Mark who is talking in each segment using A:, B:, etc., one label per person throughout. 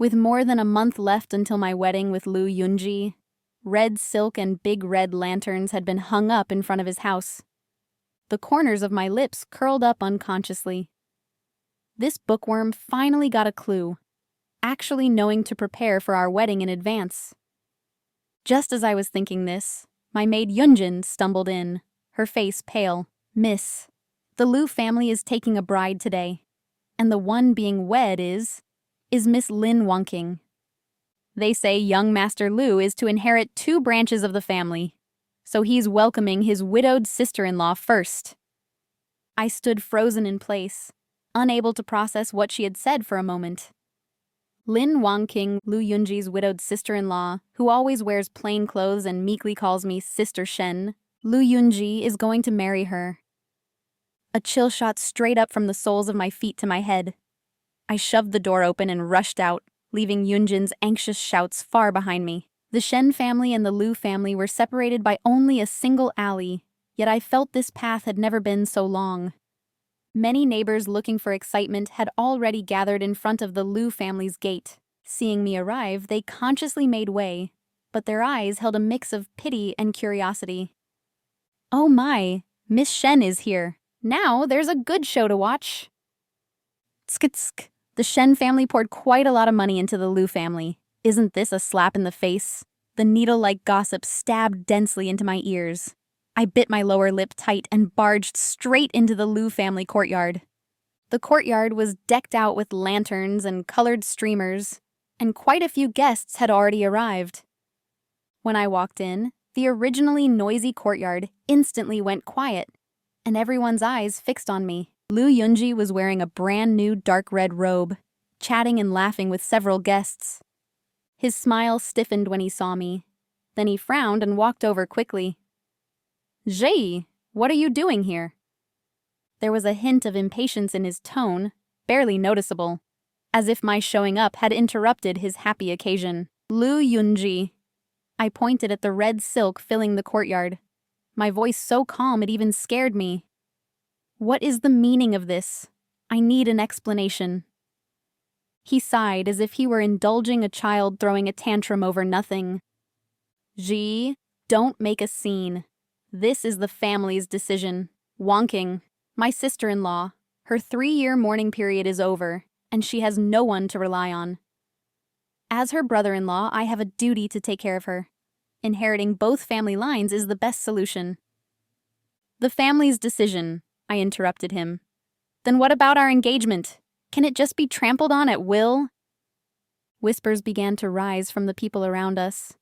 A: With more than a month left until my wedding with Yunji, red silk and big red lanterns had been hung up in front of his house. The corners of my lips curled up unconsciously. This bookworm finally got a clue, actually knowing to prepare for our wedding in advance. Just as I was thinking this, my maid Yunjin stumbled in, her face pale. "Miss, the Liu family is taking a bride today, and the one being wed is Miss Lin Wangking. They say young Master Liu is to inherit 2 branches of the family, so he's welcoming his widowed sister-in-law first." I stood frozen in place, unable to process what she had said for a moment. Lin Wangking, Liu Yunji's widowed sister-in-law, who always wears plain clothes and meekly calls me Sister Shen, Liu Yunji is going to marry her. A chill shot straight up from the soles of my feet to my head. I shoved the door open and rushed out, leaving Yunjin's anxious shouts far behind me. The Shen family and the Liu family were separated by only a single alley, yet I felt this path had never been so long. Many neighbors looking for excitement had already gathered in front of the Liu family's gate. Seeing me arrive, they consciously made way, but their eyes held a mix of pity and curiosity. "Oh my, Miss Shen is here. Now there's a good show to watch." Tsk-tsk. The Shen family poured quite a lot of money into the Liu family. Isn't this a slap in the face? The needle-like gossip stabbed densely into my ears. I bit my lower lip tight and barged straight into the Liu family courtyard. The courtyard was decked out with lanterns and colored streamers, and quite a few guests had already arrived. When I walked in, the originally noisy courtyard instantly went quiet, and everyone's eyes fixed on me. Liu Yunji was wearing a brand new dark red robe, chatting and laughing with several guests. His smile stiffened when he saw me. Then he frowned and walked over quickly. "Zhe, what are you doing here?" There was a hint of impatience in his tone, barely noticeable, as if my showing up had interrupted his happy occasion. "Liu Yunji." I pointed at the red silk filling the courtyard, my voice so calm it even scared me. "What is the meaning of this? I need an explanation." He sighed as if he were indulging a child throwing a tantrum over nothing. "Zhe, don't make a scene. This is the family's decision. Wangking, my sister-in-law, her 3-year mourning period is over, and she has no one to rely on. As her brother-in-law, I have a duty to take care of her. Inheriting both family lines is the best solution." "The family's decision," I interrupted him. "Then what about our engagement? Can it just be trampled on at will?" Whispers began to rise from the people around us.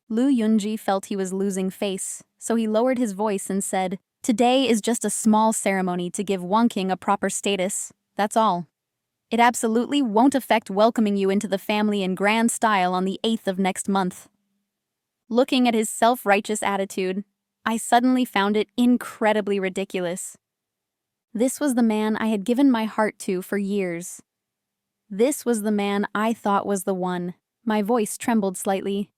A: Liu Yunji felt he was losing face, so he lowered his voice and said, "Today is just a small ceremony to give Wangking a proper status, that's all. It absolutely won't affect welcoming you into the family in grand style on the 8th of next month." Looking at his self-righteous attitude, I suddenly found it incredibly ridiculous. This was the man I had given my heart to for years. This was the man I thought was the one. My voice trembled slightly.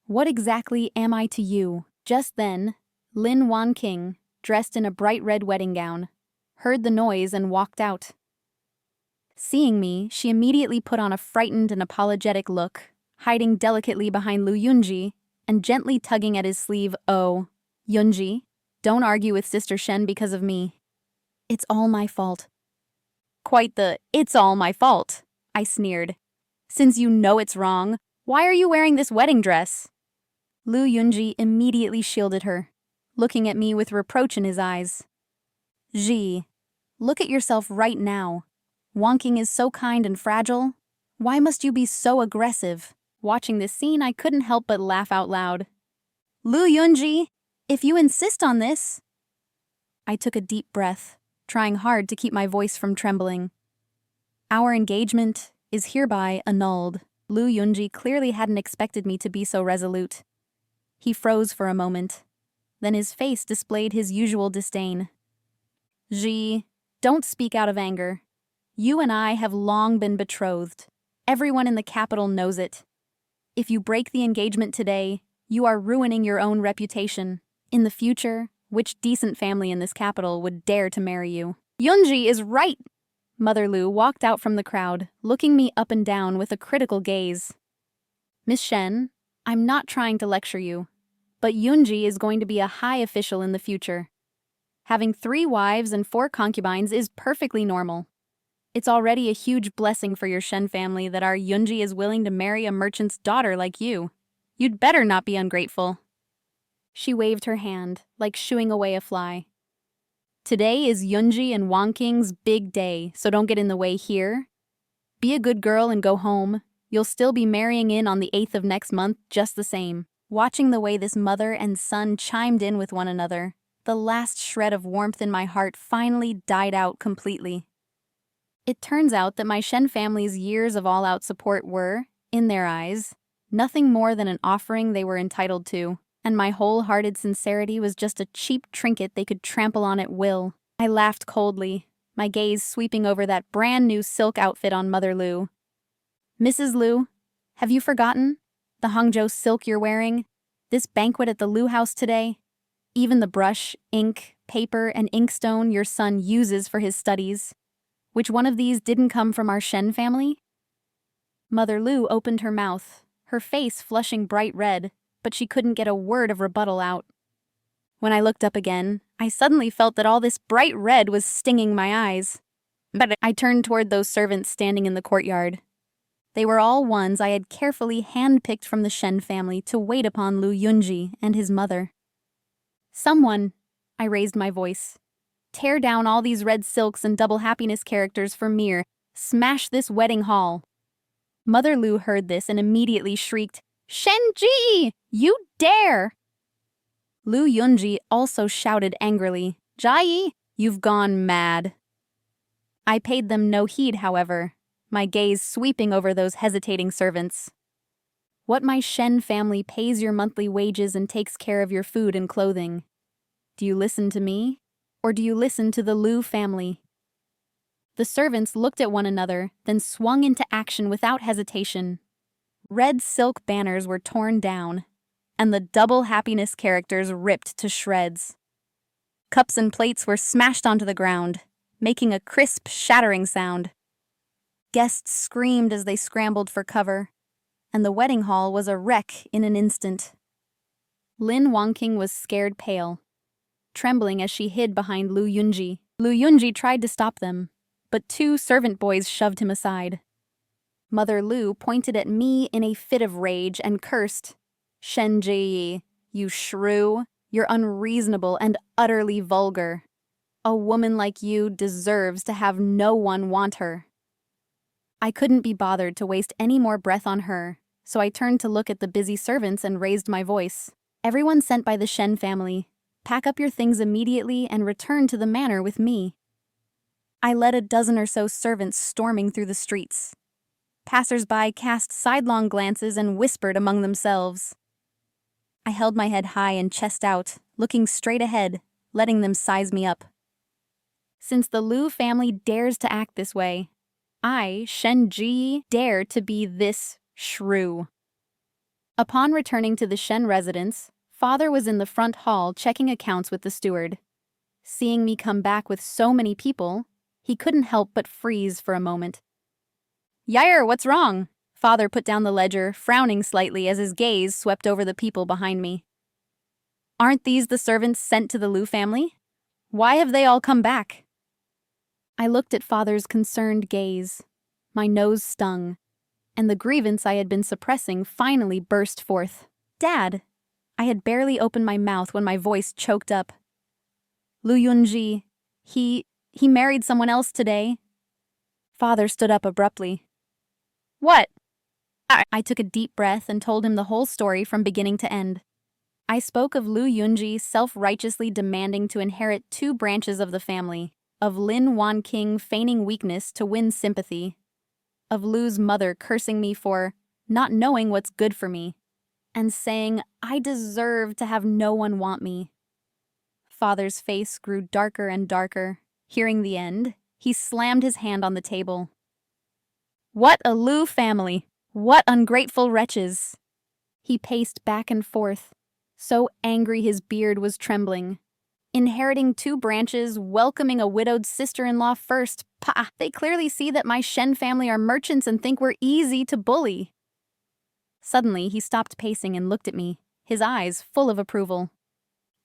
A: "What exactly am I to you?" Just then, Lin Wangking, dressed in a bright red wedding gown, heard the noise and walked out. Seeing me, she immediately put on a frightened and apologetic look, hiding delicately behind Liu Yunji and gently tugging at his sleeve. "Oh, Yunji, don't argue with Sister Shen because of me. It's all my fault." "Quite the 'it's all my fault,'" I sneered. "Since you know it's wrong, why are you wearing this wedding dress?" Liu Yunji immediately shielded her, looking at me with reproach in his eyes. "Zhe, look at yourself right now. Wangking is so kind and fragile. Why must you be so aggressive?" Watching this scene, I couldn't help but laugh out loud. "Liu Yunji, if you insist on this..." I took a deep breath, trying hard to keep my voice from trembling. "Our engagement is hereby annulled." Liu Yunji clearly hadn't expected me to be so resolute. He froze for a moment. Then his face displayed his usual disdain. "Zhe, don't speak out of anger. You and I have long been betrothed. Everyone in the capital knows it. If you break the engagement today, you are ruining your own reputation. In the future, which decent family in this capital would dare to marry you?" "Yunji is right!" Mother Lu walked out from the crowd, looking me up and down with a critical gaze. Miss Shen, I'm not trying to lecture you, but Yunji is going to be a high official in the future. Having 3 wives and 4 concubines is perfectly normal. It's already a huge blessing for your Shen family that our Yunji is willing to marry a merchant's daughter like you. You'd better not be ungrateful. She waved her hand, like shooing away a fly. Today is Yunji and Wang Qing's big day, so don't get in the way here. Be a good girl and go home. You'll still be marrying in on the 8th of next month just the same. Watching the way this mother and son chimed in with one another, the last shred of warmth in my heart finally died out completely. It turns out that my Shen family's years of all-out support were, in their eyes, nothing more than an offering they were entitled to, and my wholehearted sincerity was just a cheap trinket they could trample on at will. I laughed coldly, my gaze sweeping over that brand-new silk outfit on Mother Lu. Mrs. Lu, have you forgotten? The Hangzhou silk you're wearing? This banquet at the Lu house today? Even the brush, ink, paper, and inkstone your son uses for his studies. Which one of these didn't come from our Shen family? Mother Lu opened her mouth, her face flushing bright red, but she couldn't get a word of rebuttal out. When I looked up again, I suddenly felt that all this bright red was stinging my eyes. But I turned toward those servants standing in the courtyard. They were all ones I had carefully handpicked from the Shen family to wait upon Lu Yunji and his mother. Someone, I raised my voice, tear down all these red silks and double happiness characters for Mir. Smash this wedding hall. Mother Lu heard this and immediately shrieked, Shenji! You dare! Lu Yunji also shouted angrily, Jai, you've gone mad. I paid them no heed, however, my gaze sweeping over those hesitating servants. What my Shen family pays your monthly wages and takes care of your food and clothing. Do you listen to me, or do you listen to the Lu family? The servants looked at one another, then swung into action without hesitation. Red silk banners were torn down, and the double happiness characters ripped to shreds. Cups and plates were smashed onto the ground, making a crisp, shattering sound. Guests screamed as they scrambled for cover, and the wedding hall was a wreck in an instant. Lin Wangqing was scared pale, trembling as she hid behind Lu Yunji. Lu Yunji tried to stop them, but 2 servant boys shoved him aside. Mother Lu pointed at me in a fit of rage and cursed, Shenji, you shrew, you're unreasonable and utterly vulgar. A woman like you deserves to have no one want her. I couldn't be bothered to waste any more breath on her, so I turned to look at the busy servants and raised my voice. Everyone sent by the Shen family, pack up your things immediately and return to the manor with me. I led a dozen or so servants storming through the streets. Passers-by cast sidelong glances and whispered among themselves. I held my head high and chest out, looking straight ahead, letting them size me up. Since the Lu family dares to act this way, I, Shenji, dare to be this shrew. Upon returning to the Shen residence, Father was in the front hall checking accounts with the steward. Seeing me come back with so many people, he couldn't help but freeze for a moment. Yair, what's wrong? Father put down the ledger, frowning slightly as his gaze swept over the people behind me. Aren't these the servants sent to the Lu family? Why have they all come back? I looked at Father's concerned gaze. My nose stung, and the grievance I had been suppressing finally burst forth. Dad! I had barely opened my mouth when my voice choked up. Lu Yunji, he married someone else today. Father stood up abruptly. What? I took a deep breath and told him the whole story from beginning to end. I spoke of Lu Yunji self-righteously demanding to inherit 2 branches of the family, of Lin Wangqing feigning weakness to win sympathy, of Lu's mother cursing me for not knowing what's good for me, and saying I deserve to have no one want me. Father's face grew darker and darker. Hearing the end, he slammed his hand on the table. What a Lu family! What ungrateful wretches! He paced back and forth, so angry his beard was trembling. Inheriting 2 branches, welcoming a widowed sister-in-law first. Pah! They clearly see that my Shen family are merchants and think we're easy to bully. Suddenly, he stopped pacing and looked at me, his eyes full of approval.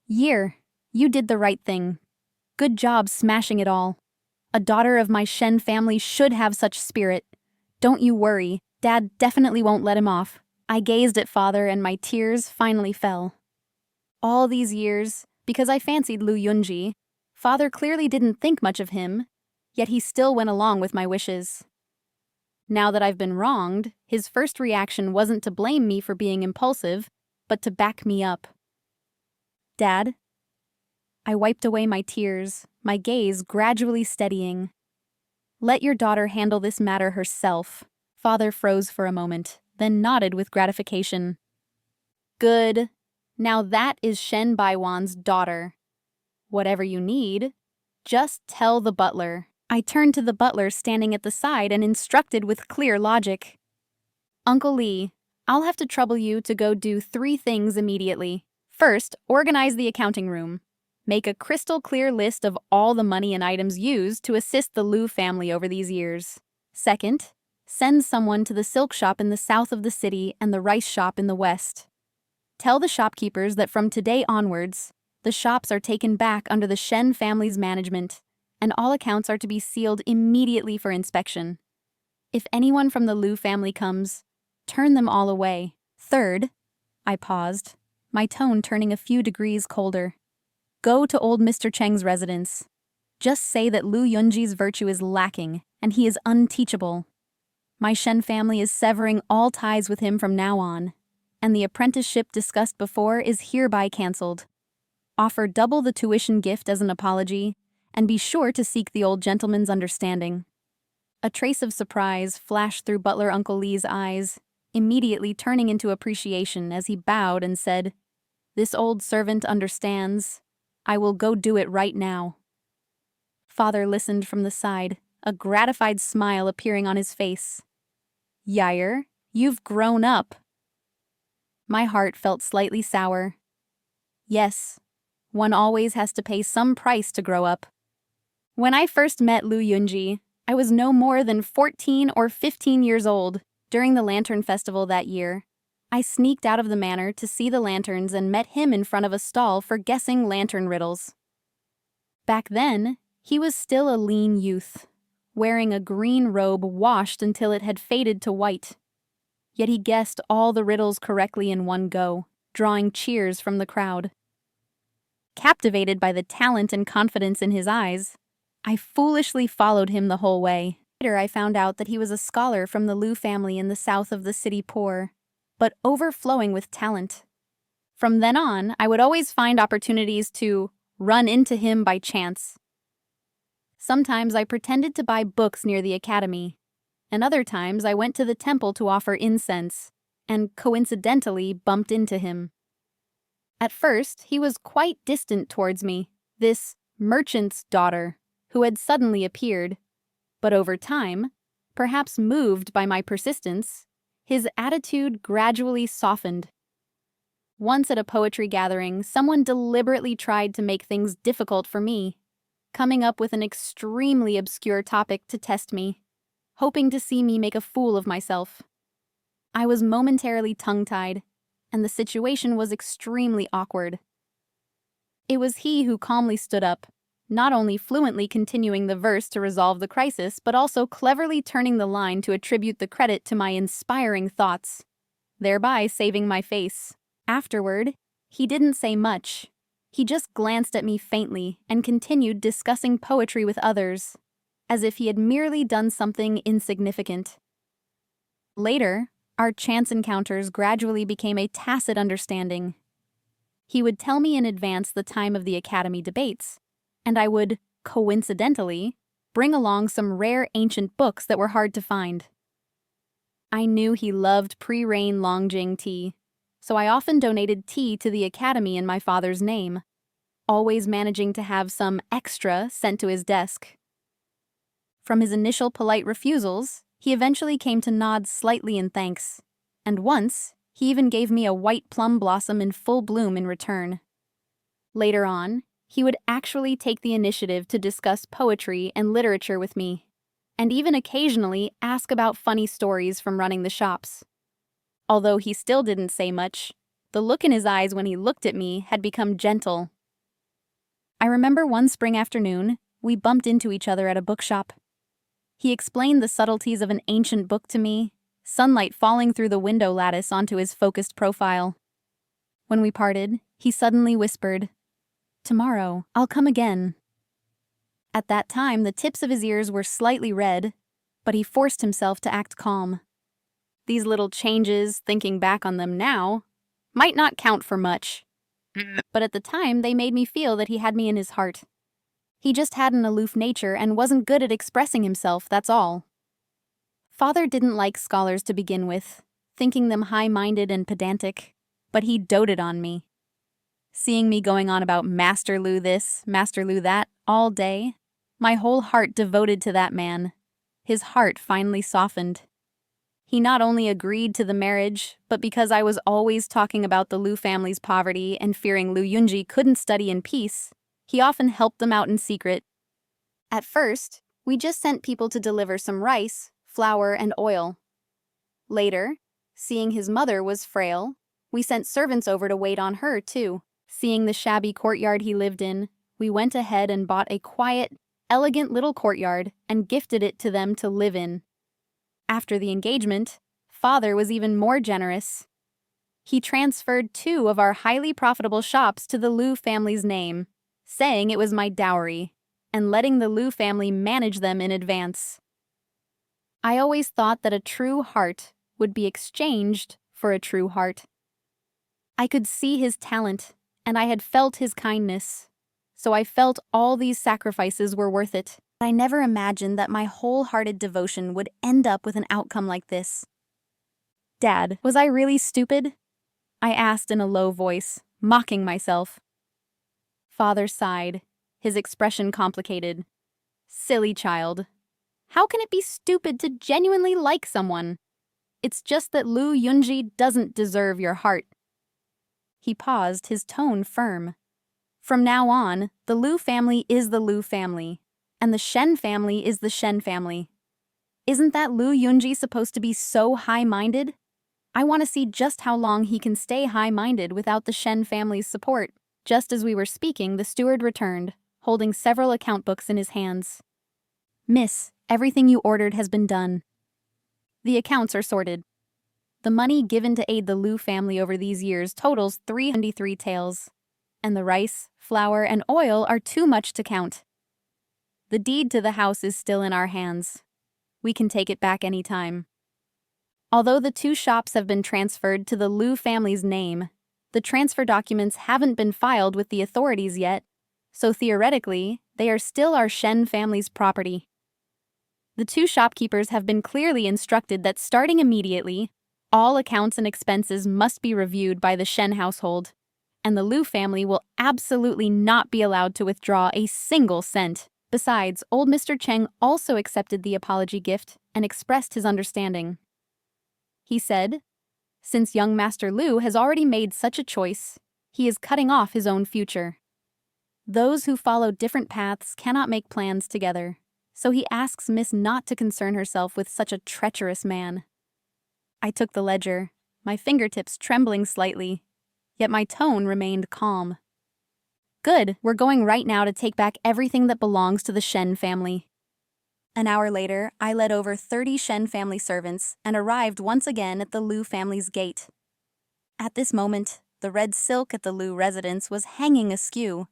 A: Year, you did the right thing. Good job smashing it all. A daughter of my Shen family should have such spirit. Don't you worry, Dad definitely won't let him off. I gazed at Father and my tears finally fell. All these years, because I fancied Lu Yunji, Father clearly didn't think much of him, yet he still went along with my wishes. Now that I've been wronged, his first reaction wasn't to blame me for being impulsive, but to back me up. Dad? I wiped away my tears, my gaze gradually steadying. Let your daughter handle this matter herself. Father froze for a moment, then nodded with gratification. Good. Now that is Shen Baiwan's daughter. Whatever you need, just tell the butler. I turned to the butler standing at the side and instructed with clear logic. Uncle Lee, I'll have to trouble you to go do 3 things immediately. First, organize the accounting room. Make a crystal clear list of all the money and items used to assist the Lu family over these years. Second, send someone to the silk shop in the south of the city and the rice shop in the west. Tell the shopkeepers that from today onwards, the shops are taken back under the Shen family's management, and all accounts are to be sealed immediately for inspection. If anyone from the Lu family comes, turn them all away. Third, I paused, my tone turning a few degrees colder. Go to old Mr. Cheng's residence. Just say that Lu Yunji's virtue is lacking, and he is unteachable. My Shen family is severing all ties with him from now on, and the apprenticeship discussed before is hereby cancelled. Offer double the tuition gift as an apology, and be sure to seek the old gentleman's understanding. A trace of surprise flashed through Butler Uncle Lee's eyes, immediately turning into appreciation as he bowed and said, "This old servant understands. I will go do it right now." Father listened from the side, a gratified smile appearing on his face. Yair, you've grown up. My heart felt slightly sour. Yes, one always has to pay some price to grow up. When I first met Lu Yunji, I was no more than 14 or 15 years old. During the Lantern Festival that year, I sneaked out of the manor to see the lanterns and met him in front of a stall for guessing lantern riddles. Back then, he was still a lean youth, wearing a green robe washed until it had faded to white. Yet he guessed all the riddles correctly in one go, drawing cheers from the crowd. Captivated by the talent and confidence in his eyes, I foolishly followed him the whole way. Later, I found out that he was a scholar from the Lu family in the south of the city poor, but overflowing with talent. From then on, I would always find opportunities to run into him by chance. Sometimes I pretended to buy books near the academy, and other times I went to the temple to offer incense, and coincidentally bumped into him. At first, he was quite distant towards me, this merchant's daughter, who had suddenly appeared. But over time, perhaps moved by my persistence, his attitude gradually softened. Once at a poetry gathering, someone deliberately tried to make things difficult for me, coming up with an extremely obscure topic to test me, hoping to see me make a fool of myself. I was momentarily tongue-tied, and the situation was extremely awkward. It was he who calmly stood up, not only fluently continuing the verse to resolve the crisis, but also cleverly turning the line to attribute the credit to my inspiring thoughts, thereby saving my face. Afterward, he didn't say much. He just glanced at me faintly and continued discussing poetry with others, as if he had merely done something insignificant. Later, our chance encounters gradually became a tacit understanding. He would tell me in advance the time of the academy debates, and I would, coincidentally, bring along some rare ancient books that were hard to find. I knew he loved pre-rain Longjing tea, so I often donated tea to the academy in my father's name, always managing to have some extra sent to his desk. From his initial polite refusals, he eventually came to nod slightly in thanks, and once, he even gave me a white plum blossom in full bloom in return. Later on, He would actually take the initiative to discuss poetry and literature with me, and even occasionally ask about funny stories from running the shops. Although he still didn't say much, the look in his eyes when he looked at me had become gentle. I remember one spring afternoon, we bumped into each other at a bookshop. He explained the subtleties of an ancient book to me, sunlight falling through the window lattice onto his focused profile. When we parted, he suddenly whispered, "Tomorrow, I'll come again." At that time, the tips of his ears were slightly red, but he forced himself to act calm. These little changes, thinking back on them now, might not count for much, but at the time they made me feel that he had me in his heart. He just had an aloof nature and wasn't good at expressing himself, that's all. Father didn't like scholars to begin with, thinking them high-minded and pedantic, but he doted on me. Seeing me going on about Master Lu this, Master Lu that, all day, my whole heart devoted to that man. His heart finally softened. He not only agreed to the marriage, but because I was always talking about the Lu family's poverty and fearing Lu Yunji couldn't study in peace, he often helped them out in secret. At first, we just sent people to deliver some rice, flour, and oil. Later, seeing his mother was frail, we sent servants over to wait on her, too. Seeing the shabby courtyard he lived in, we went ahead and bought a quiet, elegant little courtyard and gifted it to them to live in. After the engagement, Father was even more generous. He transferred 2 of our highly profitable shops to the Lu family's name, saying it was my dowry, and letting the Lu family manage them in advance. I always thought that a true heart would be exchanged for a true heart. I could see his talent, and I had felt his kindness, so I felt all these sacrifices were worth it. I never imagined that my wholehearted devotion would end up with an outcome like this. "Dad, was I really stupid?" I asked in a low voice, mocking myself. Father sighed, his expression complicated. "Silly child. How can it be stupid to genuinely like someone? It's just that Lu Yunji doesn't deserve your heart." He paused, his tone firm. "From now on, the Lu family is the Lu family, and the Shen family is the Shen family. Isn't that Lu Yunji supposed to be so high-minded? I want to see just how long he can stay high-minded without the Shen family's support." Just as we were speaking, the steward returned, holding several account books in his hands. "Miss, everything you ordered has been done. The accounts are sorted. The money given to aid the Lu family over these years totals 303 taels, and the rice, flour, and oil are too much to count. The deed to the house is still in our hands. We can take it back any time." Although the 2 shops have been transferred to the Lu family's name, the transfer documents haven't been filed with the authorities yet, so theoretically, they are still our Shen family's property. The 2 shopkeepers have been clearly instructed that starting immediately, all accounts and expenses must be reviewed by the Shen household, and the Lu family will absolutely not be allowed to withdraw a single cent. Besides, old Mr. Cheng also accepted the apology gift and expressed his understanding. He said, since young Master Lu has already made such a choice, he is cutting off his own future. Those who follow different paths cannot make plans together, so he asks Miss not to concern herself with such a treacherous man. I took the ledger, my fingertips trembling slightly, yet my tone remained calm. "Good, we're going right now to take back everything that belongs to the Shen family." An hour later, I led over 30 Shen family servants and arrived once again at the Lu family's gate. At this moment, the red silk at the Lu residence was hanging askew.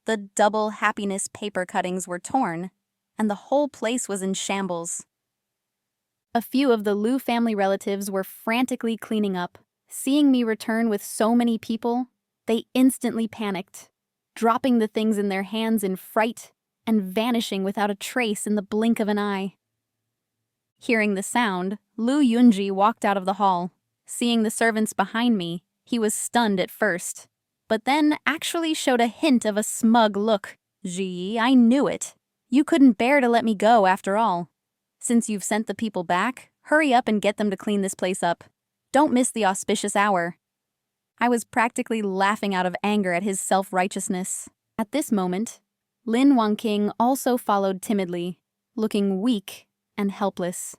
A: The double happiness paper cuttings were torn, and the whole place was in shambles. A few of the Lu family relatives were frantically cleaning up. Seeing me return with so many people, they instantly panicked, dropping the things in their hands in fright and vanishing without a trace in the blink of an eye. Hearing the sound, Lu Yunji walked out of the hall. Seeing the servants behind me, he was stunned at first, but then actually showed a hint of a smug look. "Ji, I knew it. You couldn't bear to let me go after all. Since you've sent the people back, hurry up and get them to clean this place up. Don't miss the auspicious hour." I was practically laughing out of anger at his self-righteousness. At this moment, Lin Wangqing also followed timidly, looking weak and helpless.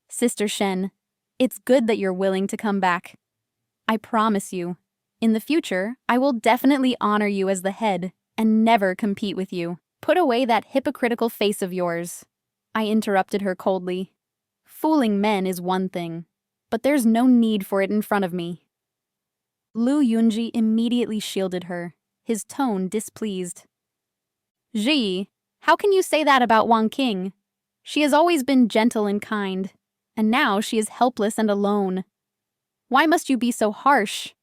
A: Sister Shen, it's good that you're willing to come back. I promise you, in the future, I will definitely honor you as the head and never compete with you. Put away that hypocritical face of yours. I interrupted her coldly. Fooling men is one thing, but there's no need for it in front of me. Lu Yunji immediately shielded her, his tone displeased. Ji, how can you say that about Wang Qing? She has always been gentle and kind, and now she is helpless and alone. Why must you be so harsh?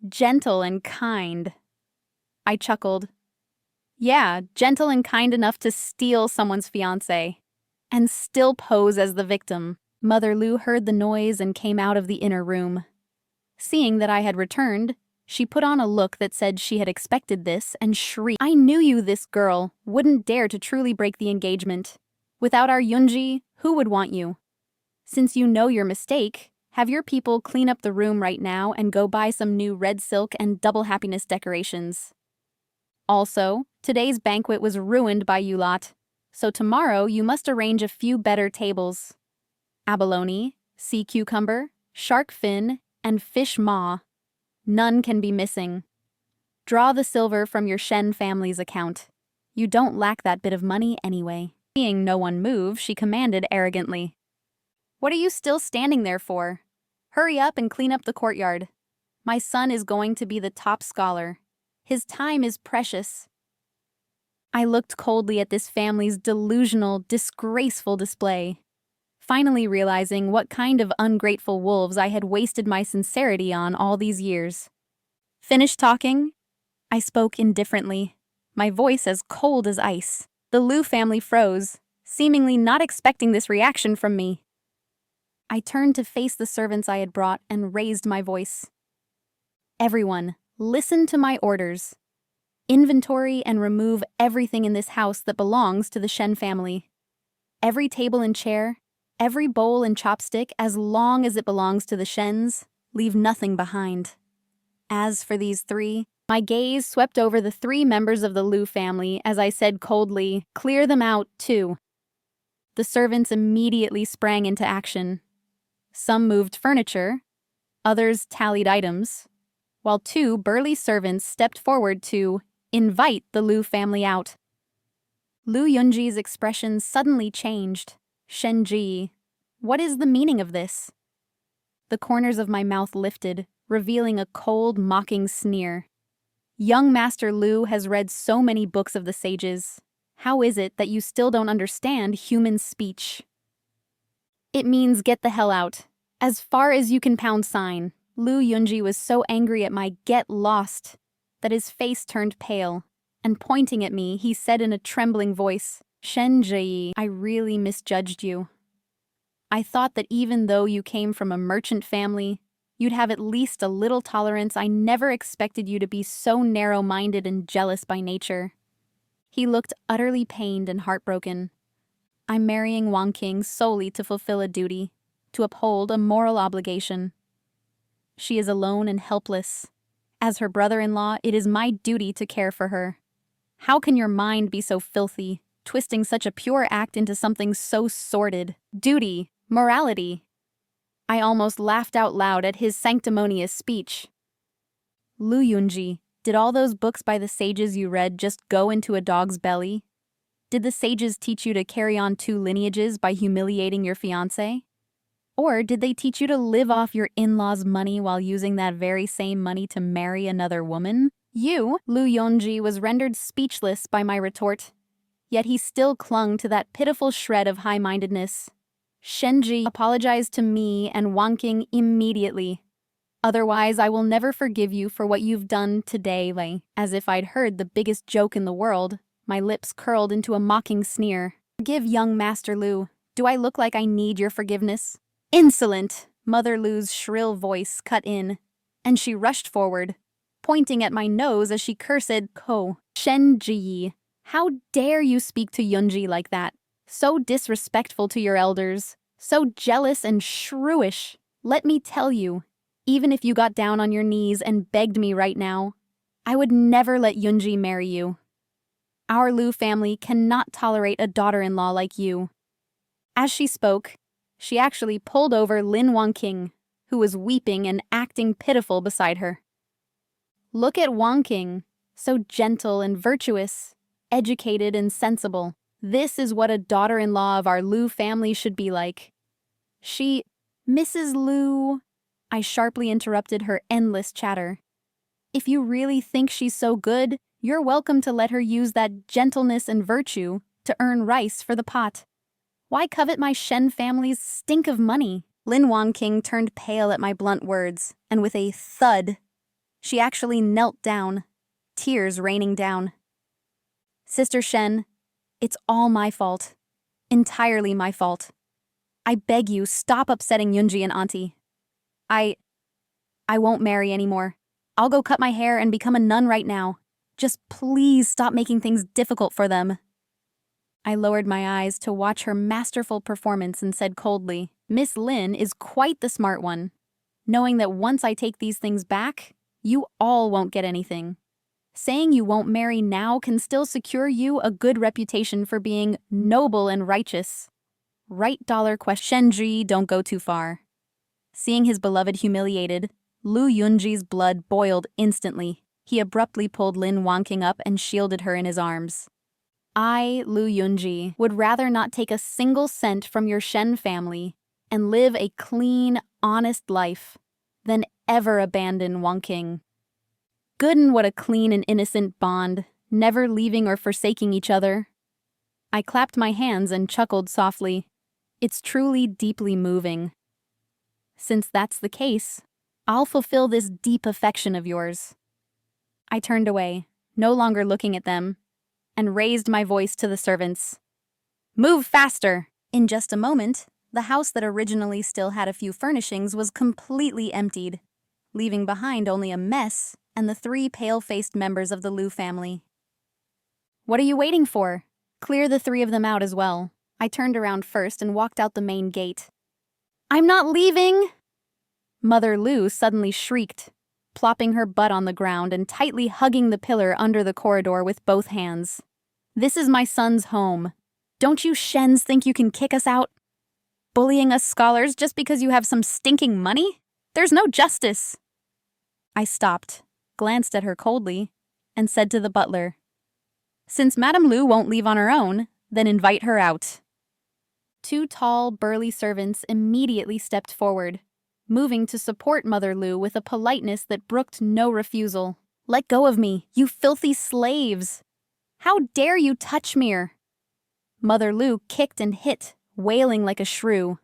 A: Gentle and kind. I chuckled. Yeah, gentle and kind enough to steal someone's fiancé, and still pose as the victim. Mother Lu heard the noise and came out of the inner room. Seeing that I had returned, she put on a look that said she had expected this and shrieked. I knew you, this girl, wouldn't dare to truly break the engagement. Without our Yunji, who would want you? Since you know your mistake, have your people clean up the room right now and go buy some new red silk and double happiness decorations. Also, today's banquet was ruined by you lot, so tomorrow you must arrange a few better tables. Abalone, sea cucumber, shark fin, and fish maw. None can be missing. Draw the silver from your Shen family's account. You don't lack that bit of money anyway. Seeing no one move, she commanded arrogantly. What are you still standing there for? Hurry up and clean up the courtyard. My son is going to be the top scholar. His time is precious. I looked coldly at this family's delusional, disgraceful display, finally realizing what kind of ungrateful wolves I had wasted my sincerity on all these years. Finished talking? I spoke indifferently, my voice as cold as ice. The Lu family froze, seemingly not expecting this reaction from me. I turned to face the servants I had brought and raised my voice. Everyone, listen to my orders. Inventory and remove everything in this house that belongs to the Shen family. Every table and chair, every bowl and chopstick, as long as it belongs to the Shens, leave nothing behind. As for these three, my gaze swept over the three members of the Lu family as I said coldly, clear them out, too. The servants immediately sprang into action. Some moved furniture, others tallied items, while two burly servants stepped forward to invite the Lu family out. Lu Yunji's expression suddenly changed. Shenji, what is the meaning of this? The corners of my mouth lifted, revealing a cold, mocking sneer. Young Master Lu has read so many books of the sages. How is it that you still don't understand human speech? It means get the hell out. As far as you can pound sign. Lu Yunji was so angry at my get lost that his face turned pale, and pointing at me, he said in a trembling voice, Shenji, I really misjudged you. I thought that even though you came from a merchant family, you'd have at least a little tolerance. I never expected you to be so narrow-minded and jealous by nature. He looked utterly pained and heartbroken. I'm marrying Wang Qing solely to fulfill a duty, to uphold a moral obligation. She is alone and helpless. As her brother-in-law, it is my duty to care for her. How can your mind be so filthy, twisting such a pure act into something so sordid? Duty, morality. I almost laughed out loud at his sanctimonious speech. Lu Yunji, did all those books by the sages you read just go into a dog's belly? Did the sages teach you to carry on two lineages by humiliating your fiancé? Or did they teach you to live off your in-laws' money while using that very same money to marry another woman? You, Lu Yunji, was rendered speechless by my retort. Yet he still clung to that pitiful shred of high-mindedness. Shenji, apologize to me and Wang Qing immediately. Otherwise, I will never forgive you for what you've done today, Lei. As if I'd heard the biggest joke in the world, my lips curled into a mocking sneer. Forgive young Master Lu. Do I look like I need your forgiveness? Insolent! Mother Lu's shrill voice cut in, and she rushed forward, pointing at my nose as she cursed, Ko, Shenji, how dare you speak to Yunji like that? So disrespectful to your elders, so jealous and shrewish. Let me tell you, even if you got down on your knees and begged me right now, I would never let Yunji marry you. Our Lu family cannot tolerate a daughter-in-law like you." As she spoke, she actually pulled over Lin Wangqing, who was weeping and acting pitiful beside her. Look at Wangqing, so gentle and virtuous, educated and sensible. This is what a daughter-in-law of our Lu family should be like. Mrs. Lu, I sharply interrupted her endless chatter. If you really think she's so good, you're welcome to let her use that gentleness and virtue to earn rice for the pot. Why covet my Shen family's stink of money? Lin Wangqing turned pale at my blunt words, and with a thud, she actually knelt down, tears raining down. Sister Shen, it's all my fault. Entirely my fault. I beg you, stop upsetting Yunji and Auntie. I won't marry anymore. I'll go cut my hair and become a nun right now. Just please stop making things difficult for them. I lowered my eyes to watch her masterful performance and said coldly, Miss Lin is quite the smart one, knowing that once I take these things back, you all won't get anything. Saying you won't marry now can still secure you a good reputation for being noble and righteous. Right dollar question. Shenji, don't go too far. Seeing his beloved humiliated, Lu Yunji's blood boiled instantly. He abruptly pulled Lin Wangqing up and shielded her in his arms. I, Lu Yunji, would rather not take a single cent from your Shen family and live a clean, honest life than ever abandon Wangqing. Good and what a clean and innocent bond, never leaving or forsaking each other. I clapped my hands and chuckled softly. It's truly deeply moving. Since that's the case, I'll fulfill this deep affection of yours. I turned away, no longer looking at them, and raised my voice to the servants. Move faster! In just a moment, the house that originally still had a few furnishings was completely emptied, leaving behind only a mess and the 3 pale-faced members of the Lu family. What are you waiting for? Clear the 3 of them out as well. I turned around first and walked out the main gate. I'm not leaving! Mother Lu suddenly shrieked, plopping her butt on the ground and tightly hugging the pillar under the corridor with both hands. This is my son's home. Don't you Shens think you can kick us out? Bullying us scholars just because you have some stinking money? There's no justice. I stopped, glanced at her coldly, and said to the butler, Since Madame Lu won't leave on her own, then invite her out. 2 tall, burly servants immediately stepped forward, moving to support Mother Lu with a politeness that brooked no refusal. Let go of me, you filthy slaves! How dare you touch me? Mother Lu kicked and hit, wailing like a shrew.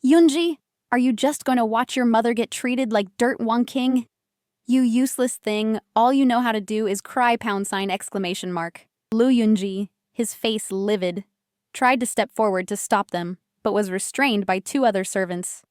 A: Yunji, are you just going to watch your mother get treated like dirt, Wangqing? You useless thing, all you know how to do is cry ! Lu Yunji, his face livid, tried to step forward to stop them, but was restrained by 2 other servants.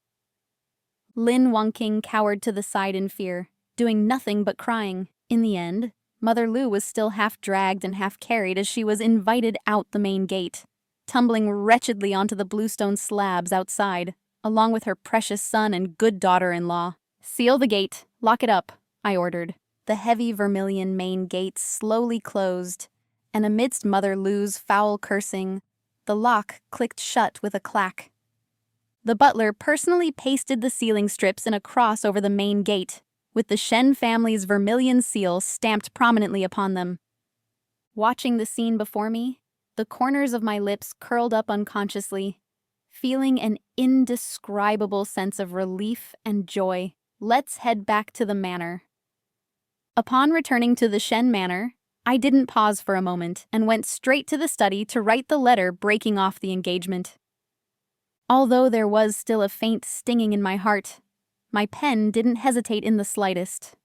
A: Lin Wangqing cowered to the side in fear, doing nothing but crying. In the end, Mother Lu was still half dragged and half carried as she was invited out the main gate, tumbling wretchedly onto the bluestone slabs outside, along with her precious son and good daughter-in-law. Seal the gate, lock it up, I ordered. The heavy vermilion main gate slowly closed, and amidst Mother Lu's foul cursing, the lock clicked shut with a clack. The butler personally pasted the sealing strips in a cross over the main gate, with the Shen family's vermilion seal stamped prominently upon them. Watching the scene before me, the corners of my lips curled up unconsciously, feeling an indescribable sense of relief and joy. Let's head back to the manor. Upon returning to the Shen manor, I didn't pause for a moment and went straight to the study to write the letter breaking off the engagement. Although there was still a faint stinging in my heart, my pen didn't hesitate in the slightest.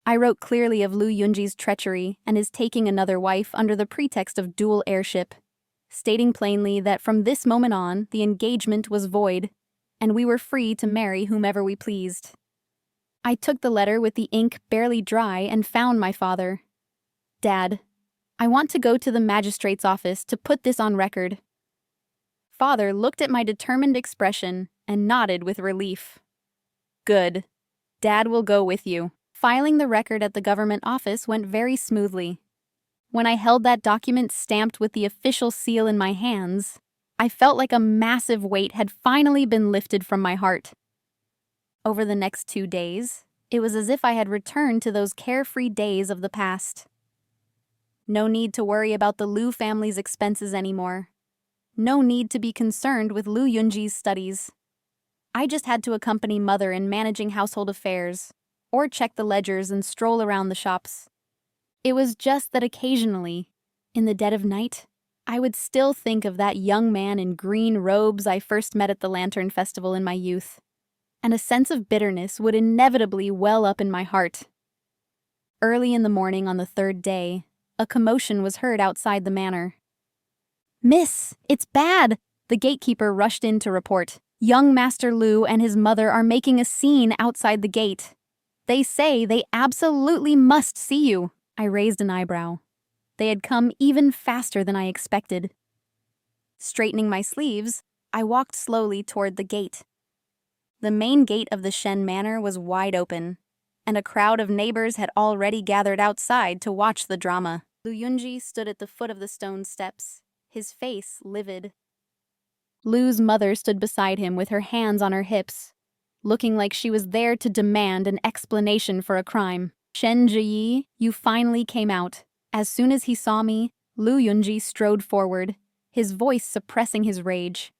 A: I wrote clearly of Lu Yunji's treachery and his taking another wife under the pretext of dual heirship, stating plainly that from this moment on the engagement was void, and we were free to marry whomever we pleased. I took the letter with the ink barely dry and found my father. Dad, I want to go to the magistrate's office to put this on record. Father looked at my determined expression and nodded with relief. Good. Dad will go with you. Filing the record at the government office went very smoothly. When I held that document stamped with the official seal in my hands, I felt like a massive weight had finally been lifted from my heart. Over the next 2 days, it was as if I had returned to those carefree days of the past. No need to worry about the Liu family's expenses anymore. No need to be concerned with Liu Yunji's studies. I just had to accompany Mother in managing household affairs, or check the ledgers and stroll around the shops. It was just that occasionally, in the dead of night, I would still think of that young man in green robes I first met at the Lantern Festival in my youth, and a sense of bitterness would inevitably well up in my heart. Early in the morning on the 3rd day, a commotion was heard outside the manor. "Miss, it's bad!" The gatekeeper rushed in to report. "Young Master Liu and his mother are making a scene outside the gate. They say they absolutely must see you." I raised an eyebrow. They had come even faster than I expected. Straightening my sleeves, I walked slowly toward the gate. The main gate of the Shen Manor was wide open, and a crowd of neighbors had already gathered outside to watch the drama. Liu Yunji stood at the foot of the stone steps, his face livid. Liu's mother stood beside him with her hands on her hips, looking like she was there to demand an explanation for a crime. "Shen Ziyi, you finally came out." As soon as he saw me, Liu Yunji strode forward, his voice suppressing his rage.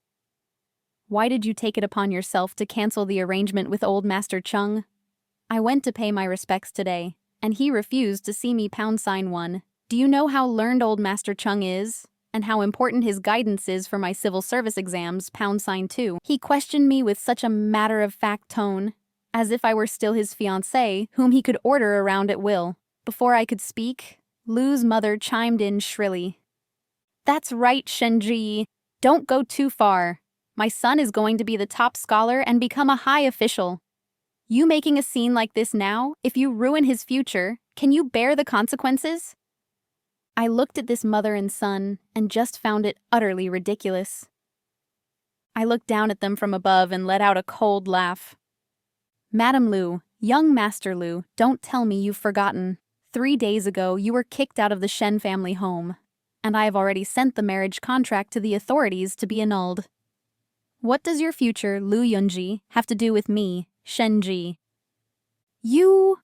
A: "Why did you take it upon yourself to cancel the arrangement with old Master Chung? I went to pay my respects today, and he refused to see me #1. Do you know how learned old Master Chung is, and how important his guidance is for my civil service exams #2? He questioned me with such a matter-of-fact tone, as if I were still his fiancé, whom he could order around at will. Before I could speak, Liu's mother chimed in shrilly. "That's right, Shenji. Don't go too far. My son is going to be the top scholar and become a high official. You making a scene like this now, if you ruin his future, can you bear the consequences?" I looked at this mother and son and just found it utterly ridiculous. I looked down at them from above and let out a cold laugh. "Madam Liu, young Master Liu, don't tell me you've forgotten. 3 days ago, you were kicked out of the Shen family home, and I have already sent the marriage contract to the authorities to be annulled. What does your future, Liu Yunji, have to do with me, Shenji?" "You—"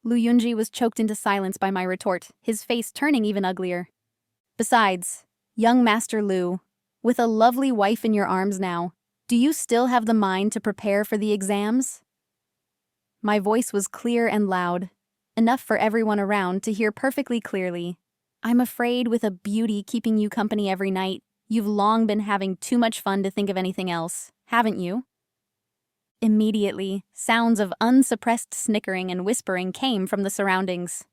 A: Liu Yunji was choked into silence by my retort, his face turning even uglier. "Besides, young Master Liu, with a lovely wife in your arms now, do you still have the mind to prepare for the exams?" My voice was clear and loud, enough for everyone around to hear perfectly clearly. "I'm afraid with a beauty keeping you company every night, you've long been having too much fun to think of anything else, haven't you?" Immediately, sounds of unsuppressed snickering and whispering came from the surroundings.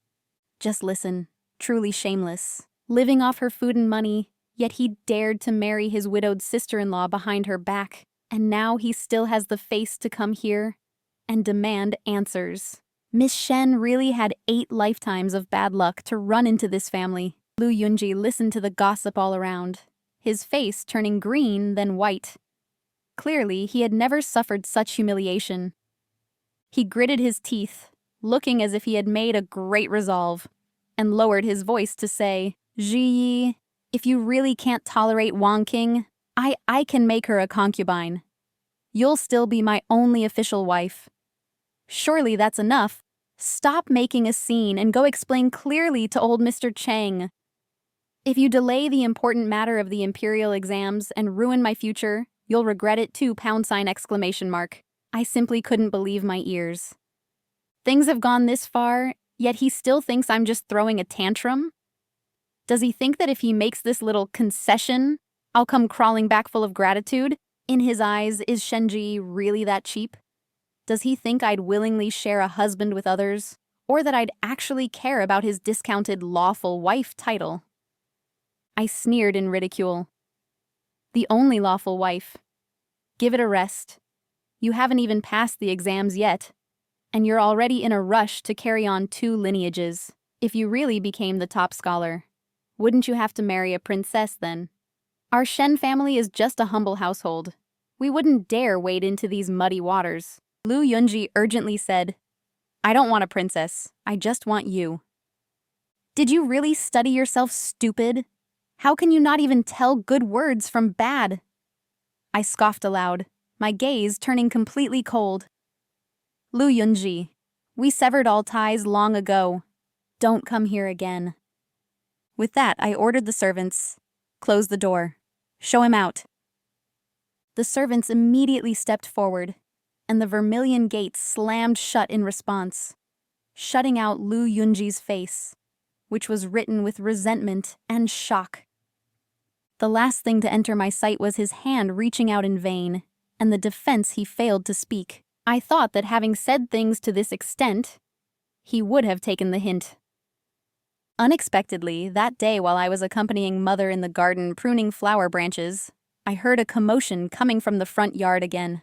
A: Just listen, truly shameless. Living off her food and money, yet he dared to marry his widowed sister-in-law behind her back, and now he still has the face to come here and demand answers. Miss Shen really had 8 lifetimes of bad luck to run into this family. Liu Yunji listened to the gossip all around, his face turning green then white. Clearly, he had never suffered such humiliation. He gritted his teeth, looking as if he had made a great resolve, and lowered his voice to say, "Ziyi, if you really can't tolerate Wang King, I can make her a concubine. You'll still be my only official wife. Surely that's enough. Stop making a scene and go explain clearly to old Mr. Chang. If you delay the important matter of the imperial exams and ruin my future, you'll regret it too, !! I simply couldn't believe my ears. Things have gone this far, yet he still thinks I'm just throwing a tantrum? Does he think that if he makes this little concession, I'll come crawling back full of gratitude? In his eyes, is Shenji really that cheap? Does he think I'd willingly share a husband with others, or that I'd actually care about his discounted lawful wife title? I sneered in ridicule. The only lawful wife. Give it a rest. You haven't even passed the exams yet, and you're already in a rush to carry on 2 lineages. If you really became the top scholar, wouldn't you have to marry a princess then? Our Shen family is just a humble household. We wouldn't dare wade into these muddy waters." Liu Yunji urgently said, I don't want a princess. I just want you. Did you really study yourself, stupid? How can you not even tell good words from bad? I scoffed aloud, my gaze turning completely cold. Lu Yunji, we severed all ties long ago. Don't come here again. With that, I ordered the servants, close the door, show him out. The servants immediately stepped forward, and the vermilion gates slammed shut in response, shutting out Lu Yunji's face, which was written with resentment and shock. The last thing to enter my sight was his hand reaching out in vain, and the defense he failed to speak. I thought that having said things to this extent, he would have taken the hint. Unexpectedly, that day while I was accompanying Mother in the garden pruning flower branches, I heard a commotion coming from the front yard again.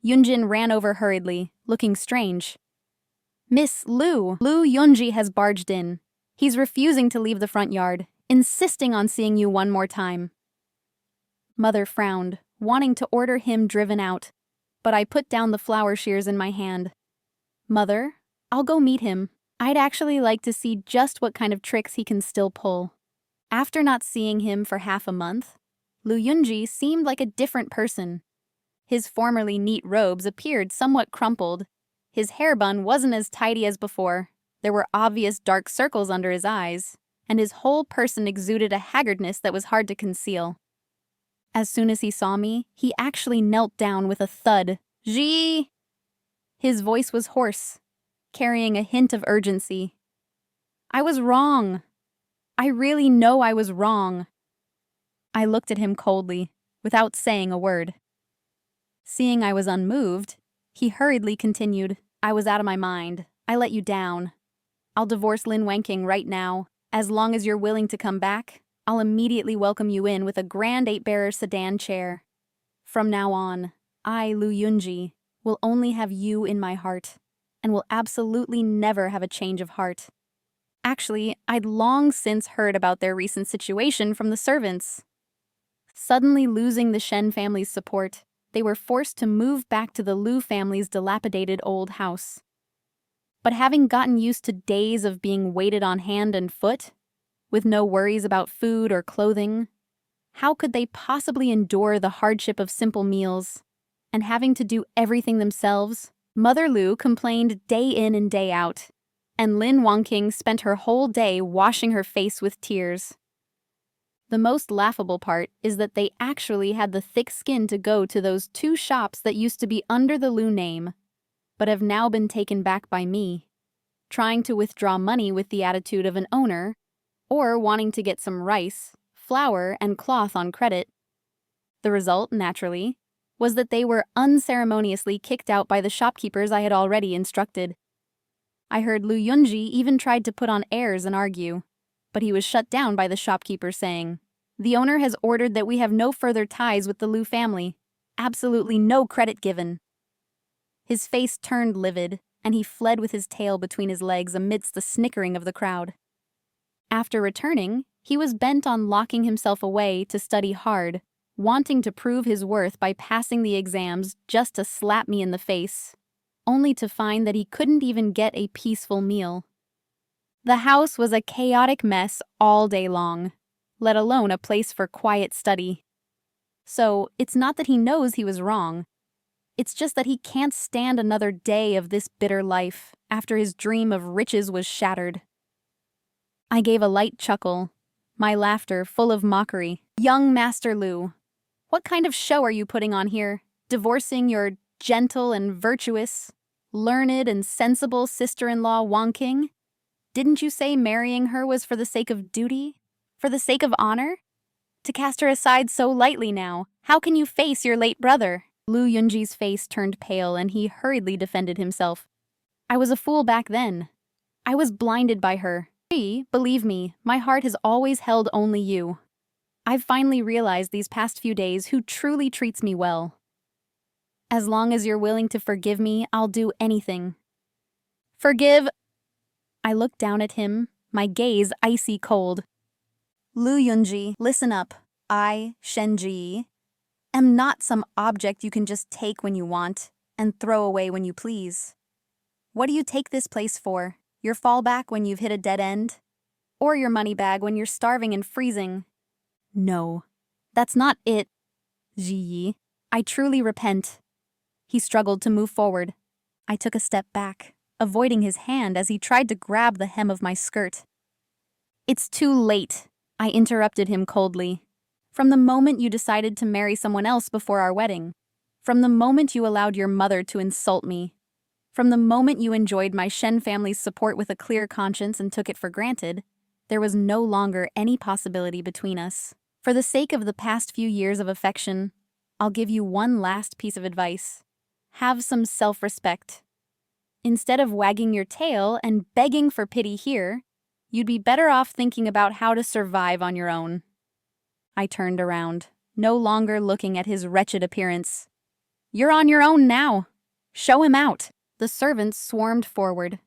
A: Yunjin ran over hurriedly, looking strange. Miss Lu Yunji has barged in. He's refusing to leave the front yard, insisting on seeing you one more time. Mother frowned, wanting to order him driven out, but I put down the flower shears in my hand. Mother, I'll go meet him. I'd actually like to see just what kind of tricks he can still pull. After not seeing him for half a month, Lu Yunji seemed like a different person. His formerly neat robes appeared somewhat crumpled. His hair bun wasn't as tidy as before. There were obvious dark circles under his eyes, and his whole person exuded a haggardness that was hard to conceal. As soon as he saw me, he actually knelt down with a thud. Ji! His voice was hoarse, carrying a hint of urgency. I was wrong. I really know I was wrong. I looked at him coldly, without saying a word. Seeing I was unmoved, he hurriedly continued, I was out of my mind. I let you down. I'll divorce Lin Wenqing right now. As long as you're willing to come back, I'll immediately welcome you in with a grand 8-bearer sedan chair. From now on, I, Lu Yunji, will only have you in my heart, and will absolutely never have a change of heart. Actually, I'd long since heard about their recent situation from the servants. Suddenly losing the Shen family's support, they were forced to move back to the Lu family's dilapidated old house. But having gotten used to days of being waited on hand and foot, with no worries about food or clothing, how could they possibly endure the hardship of simple meals? And having to do everything themselves, Mother Lu complained day in and day out, and Lin Wenqing spent her whole day washing her face with tears. The most laughable part is that they actually had the thick skin to go to those 2 shops that used to be under the Lu name, but have now been taken back by me, trying to withdraw money with the attitude of an owner, or wanting to get some rice, flour, and cloth on credit. The result, naturally, was that they were unceremoniously kicked out by the shopkeepers I had already instructed. I heard Lu Yunji even tried to put on airs and argue, but he was shut down by the shopkeeper saying, "The owner has ordered that we have no further ties with the Lu family. Absolutely no credit given." His face turned livid, and he fled with his tail between his legs amidst the snickering of the crowd. After returning, he was bent on locking himself away to study hard, wanting to prove his worth by passing the exams just to slap me in the face, only to find that he couldn't even get a peaceful meal. The house was a chaotic mess all day long, let alone a place for quiet study. So, it's not that he knows he was wrong. It's just that he can't stand another day of this bitter life after his dream of riches was shattered. I gave a light chuckle, my laughter full of mockery. Young Master Lu, what kind of show are you putting on here? Divorcing your gentle and virtuous, learned and sensible sister-in-law Wenqing? Didn't you say marrying her was for the sake of duty? For the sake of honor? To cast her aside so lightly now, how can you face your late brother? Lu Yunji's face turned pale and he hurriedly defended himself. I was a fool back then. I was blinded by her. Believe me, my heart has always held only you. I've finally realized these past few days who truly treats me well. As long as you're willing to forgive me, I'll do anything. Forgive? I looked down at him, my gaze icy cold. Lu Yunji, listen up. I, Shenji, am not some object you can just take when you want and throw away when you please. What do you take this place for? Your fallback when you've hit a dead end? Or your money bag when you're starving and freezing? No, that's not it, Ji. I truly repent. He struggled to move forward. I took a step back, avoiding his hand as he tried to grab the hem of my skirt. It's too late, I interrupted him coldly. From the moment you decided to marry someone else before our wedding, from the moment you allowed your mother to insult me, from the moment you enjoyed my Shen family's support with a clear conscience and took it for granted, there was no longer any possibility between us. For the sake of the past few years of affection, I'll give you one last piece of advice. Have some self-respect. Instead of wagging your tail and begging for pity here, you'd be better off thinking about how to survive on your own. I turned around, no longer looking at his wretched appearance. You're on your own now. Show him out. The servants swarmed forward.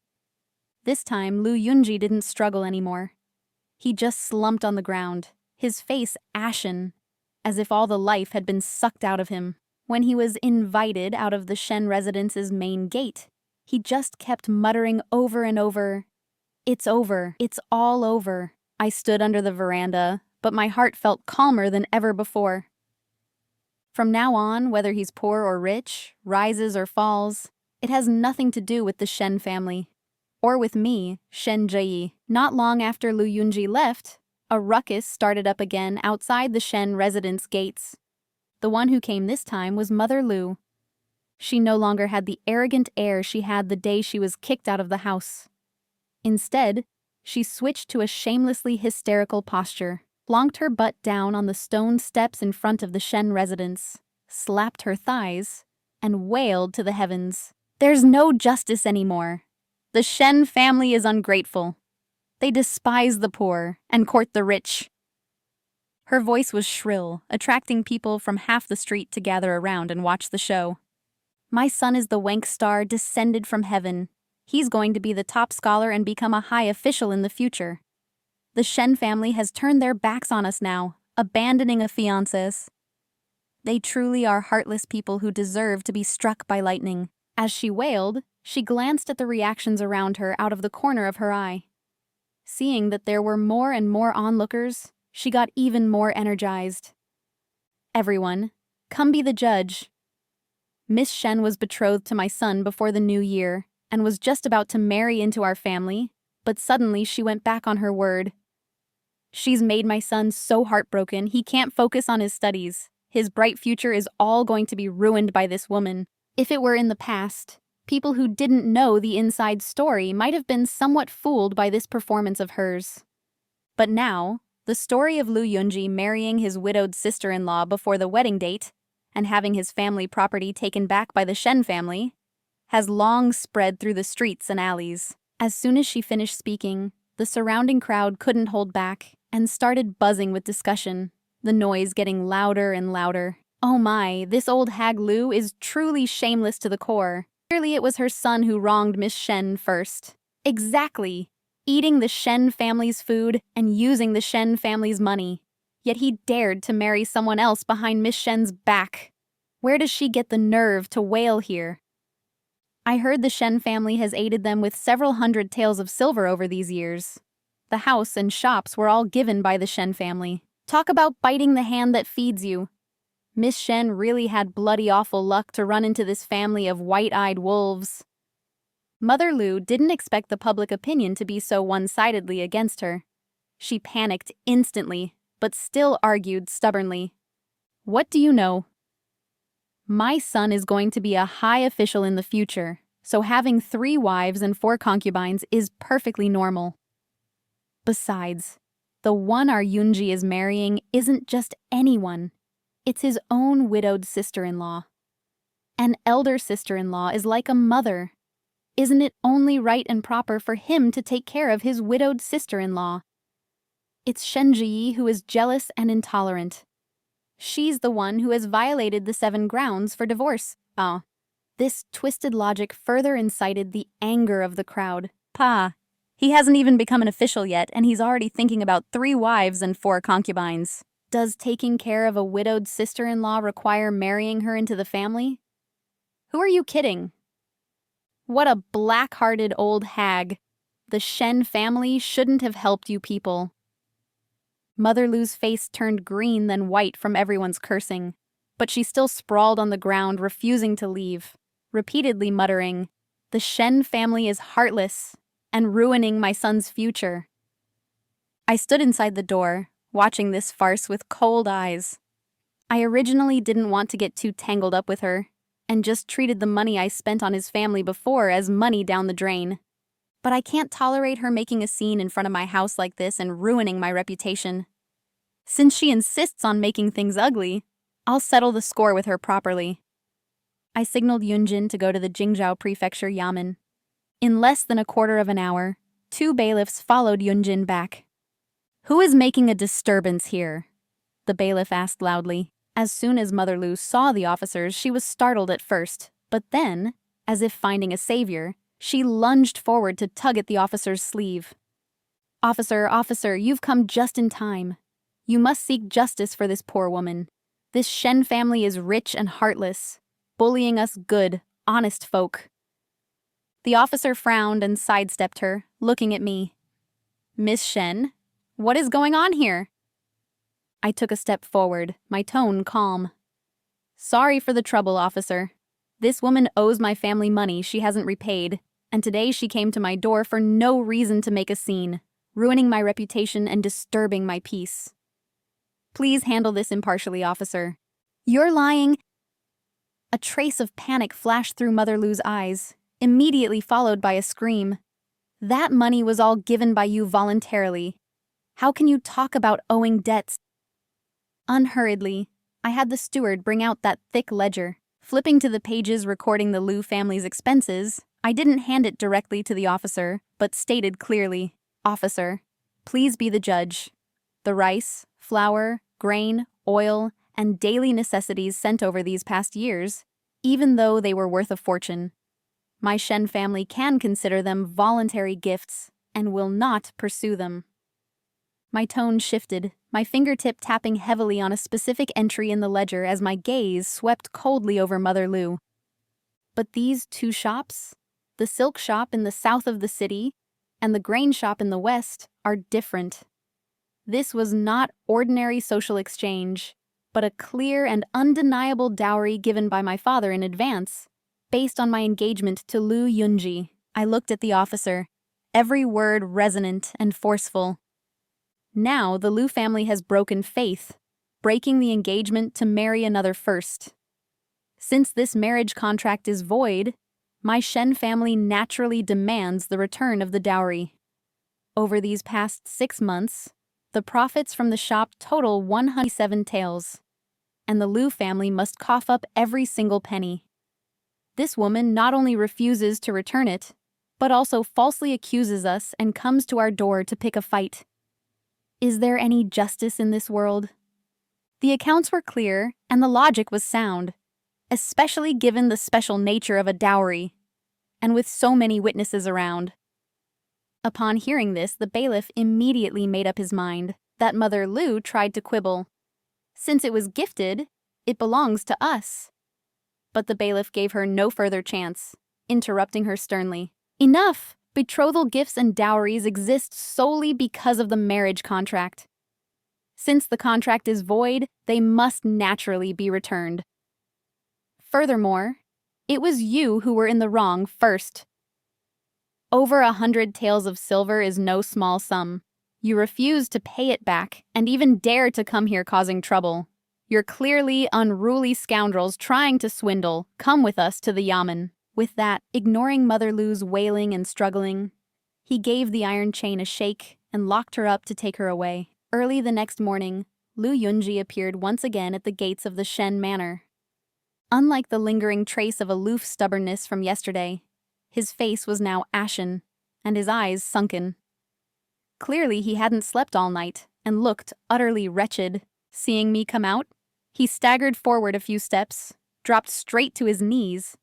A: This time, Yunji didn't struggle anymore. He just slumped on the ground, his face ashen, as if all the life had been sucked out of him. When he was invited out of the Shen residence's main gate, he just kept muttering over and over, "It's over. It's all over." I stood under the veranda, but my heart felt calmer than ever before. From now on, whether he's poor or rich, rises or falls, it has nothing to do with the Shen family. Or with me, Shen Jie. Not long after Yunji left, a ruckus started up again outside the Shen residence gates. The one who came this time was Mother Lu. She no longer had the arrogant air she had the day she was kicked out of the house. Instead, she switched to a shamelessly hysterical posture, plonked her butt down on the stone steps in front of the Shen residence, slapped her thighs, and wailed to the heavens. There's no justice anymore. The Shen family is ungrateful. They despise the poor and court the rich. Her voice was shrill, attracting people from half the street to gather around and watch the show. My son is the Wank star descended from heaven. He's going to be the top scholar and become a high official in the future. The Shen family has turned their backs on us now, abandoning a fiancés. They truly are heartless people who deserve to be struck by lightning. As she wailed, she glanced at the reactions around her out of the corner of her eye. Seeing that there were more and more onlookers, she got even more energized. Everyone, come be the judge. Miss Shen was betrothed to my son before the new year and was just about to marry into our family, but suddenly she went back on her word. She's made my son so heartbroken he can't focus on his studies. His bright future is all going to be ruined by this woman. If it were in the past, people who didn't know the inside story might have been somewhat fooled by this performance of hers. But now, the story of Yunji marrying his widowed sister-in-law before the wedding date and having his family property taken back by the Shen family has long spread through the streets and alleys. As soon as she finished speaking, the surrounding crowd couldn't hold back and started buzzing with discussion, the noise getting louder and louder. Oh my, this old hag Lu is truly shameless to the core. Clearly it was her son who wronged Miss Shen first. Exactly. Eating the Shen family's food and using the Shen family's money. Yet he dared to marry someone else behind Miss Shen's back. Where does she get the nerve to wail here? I heard the Shen family has aided them with several hundred taels of silver over these years. The house and shops were all given by the Shen family. Talk about biting the hand that feeds you. Miss Shen really had bloody awful luck to run into this family of white-eyed wolves. Mother Lu didn't expect the public opinion to be so one-sidedly against her. She panicked instantly, but still argued stubbornly. What do you know? My son is going to be a high official in the future, so having 3 wives and 4 concubines is perfectly normal. Besides, the one our Yunji is marrying isn't just anyone. It's his own widowed sister-in-law. An elder sister-in-law is like a mother. Isn't it only right and proper for him to take care of his widowed sister-in-law? It's Shenji who is jealous and intolerant. She's the one who has violated the 7 grounds for divorce. This twisted logic further incited the anger of the crowd. He hasn't even become an official yet, and he's already thinking about 3 wives and 4 concubines. Does taking care of a widowed sister-in-law require marrying her into the family? Who are you kidding? What a black-hearted old hag. The Shen family shouldn't have helped you people. Mother Lu's face turned green then white from everyone's cursing, but she still sprawled on the ground, refusing to leave, repeatedly muttering, "The Shen family is heartless and ruining my son's future." I stood inside the door, watching this farce with cold eyes. I originally didn't want to get too tangled up with her, and just treated the money I spent on his family before as money down the drain. But I can't tolerate her making a scene in front of my house like this and ruining my reputation. Since she insists on making things ugly, I'll settle the score with her properly. I signaled Yunjin to go to the Jingzhou Prefecture Yamen. In less than a quarter of an hour, 2 bailiffs followed Yunjin back. "Who is making a disturbance here?" the bailiff asked loudly. As soon as Mother Lu saw the officers, she was startled at first, but then, as if finding a savior, she lunged forward to tug at the officer's sleeve. Officer, you've come just in time. You must seek justice for this poor woman. This Shen family is rich and heartless, bullying us good, honest folk." The officer frowned and sidestepped her, looking at me. "Miss Shen, what is going on here?" I took a step forward, my tone calm. "Sorry for the trouble, officer. This woman owes my family money she hasn't repaid, and today she came to my door for no reason to make a scene, ruining my reputation and disturbing my peace. Please handle this impartially, officer." "You're lying." A trace of panic flashed through Mother Lu's eyes, immediately followed by a scream. "That money was all given by you voluntarily. How can you talk about owing debts?" Unhurriedly, I had the steward bring out that thick ledger. Flipping to the pages recording the Lu family's expenses, I didn't hand it directly to the officer, but stated clearly, "Officer, please be the judge. The rice, flour, grain, oil, and daily necessities sent over these past years, even though they were worth a fortune, my Shen family can consider them voluntary gifts and will not pursue them." My tone shifted, my fingertip tapping heavily on a specific entry in the ledger as my gaze swept coldly over Mother Lu. But these 2 shops, the silk shop in the south of the city and the grain shop in the west, are different. This was not ordinary social exchange, but a clear and undeniable dowry given by my father in advance, based on my engagement to Lu Yunji. I looked at the officer, every word resonant and forceful. Now the Lu family has broken faith, breaking the engagement to marry another first. Since this marriage contract is void, my Shen family naturally demands the return of the dowry. Over these past 6 months, the profits from the shop total 107 taels, and the Lu family must cough up every single penny. This woman not only refuses to return it, but also falsely accuses us and comes to our door to pick a fight. Is there any justice in this world? The accounts were clear, and the logic was sound, especially given the special nature of a dowry, and with so many witnesses around. Upon hearing this, the bailiff immediately made up his mind that Mother Lu tried to quibble. Since it was gifted, it belongs to us. But the bailiff gave her no further chance, interrupting her sternly. "Enough! Betrothal gifts and dowries exist solely because of the marriage contract. Since the contract is void, they must naturally be returned. Furthermore, it was you who were in the wrong first. Over 100 taels of silver is no small sum. You refuse to pay it back and even dare to come here causing trouble. You're clearly unruly scoundrels trying to swindle. Come with us to the Yamen." With that, ignoring Mother Lu's wailing and struggling, he gave the iron chain a shake and locked her up to take her away. Early the next morning, Lu Yunji appeared once again at the gates of the Shen Manor. Unlike the lingering trace of aloof stubbornness from yesterday, his face was now ashen, and his eyes sunken. Clearly he hadn't slept all night, and looked utterly wretched. Seeing me come out, he staggered forward a few steps, dropped straight to his knees,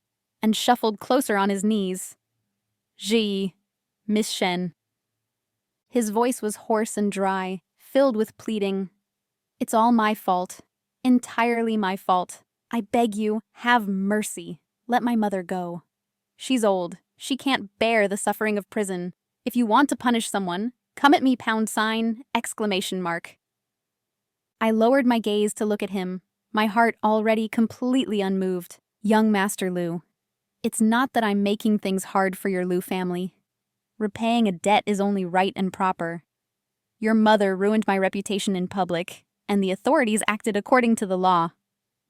A: and shuffled closer on his knees. Miss Shen." His voice was hoarse and dry, filled with pleading. "It's all my fault. Entirely my fault. I beg you, have mercy. Let my mother go. She's old, She can't bear the suffering of prison. If you want to punish someone, come at me £! I lowered my gaze to look at him, my heart already completely unmoved. Young Master Lu, it's not that I'm making things hard for your Lu family. Repaying a debt is only right and proper. Your mother ruined my reputation in public, and the authorities acted according to the law.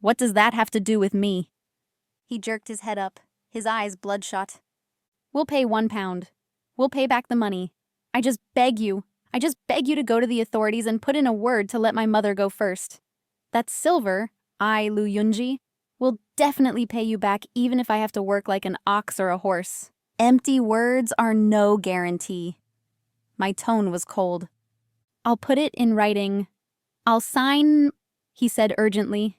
A: What does that have to do with me? He jerked his head up, his eyes bloodshot. We'll pay £1. We'll pay back the money. I just beg you to go to the authorities and put in a word to let my mother go first. That silver, Lu Yunji, will definitely pay you back even if I have to work like an ox or a horse. Empty words are no guarantee. My tone was cold. I'll put it in writing. I'll sign, he said urgently.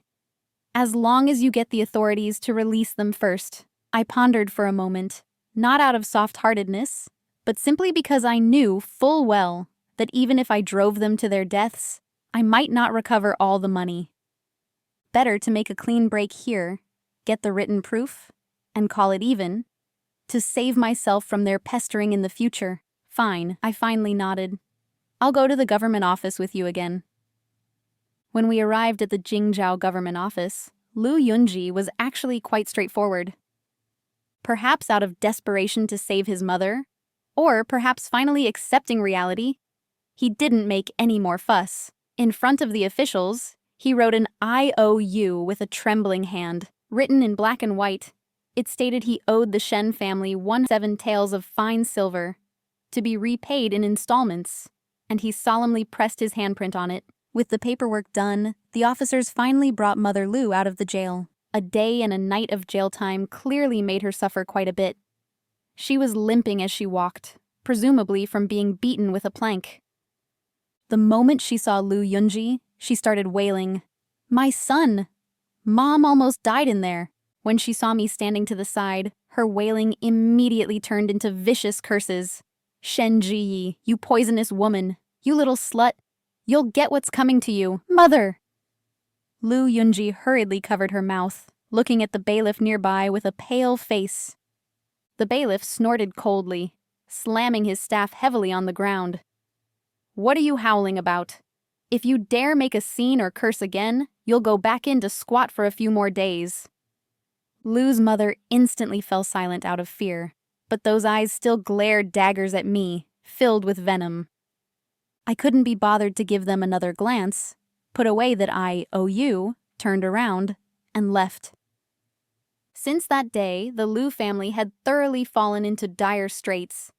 A: As long as you get the authorities to release them first. I pondered for a moment, not out of soft-heartedness, but simply because I knew full well that even if I drove them to their deaths, I might not recover all the money. Better to make a clean break here, get the written proof, and call it even, to save myself from their pestering in the future. Fine, I finally nodded. I'll go to the government office with you again. When we arrived at the Jingzhou government office, Lu Yunji was actually quite straightforward. Perhaps out of desperation to save his mother, or perhaps finally accepting reality, he didn't make any more fuss. In front of the officials, he wrote an IOU with a trembling hand, written in black and white. It stated he owed the Shen family 17 taels of fine silver, to be repaid in installments, and he solemnly pressed his handprint on it. With the paperwork done, the officers finally brought Mother Lu out of the jail. A day and a night of jail time clearly made her suffer quite a bit. She was limping as she walked, presumably from being beaten with a plank. The moment she saw Lu Yunji, she started wailing, "My son! Mom almost died in there." When she saw me standing to the side, her wailing immediately turned into vicious curses. "Shen Ji, you poisonous woman! You little slut! You'll get what's coming to you, mother!" Lu Yunji hurriedly covered her mouth, looking at the bailiff nearby with a pale face. The bailiff snorted coldly, slamming his staff heavily on the ground. "What are you howling about? If you dare make a scene or curse again, you'll go back in to squat for a few more days." Lu's mother instantly fell silent out of fear, but those eyes still glared daggers at me, filled with venom. I couldn't be bothered to give them another glance, put away that IOU, turned around, and left. Since that day, the Lu family had thoroughly fallen into dire straits.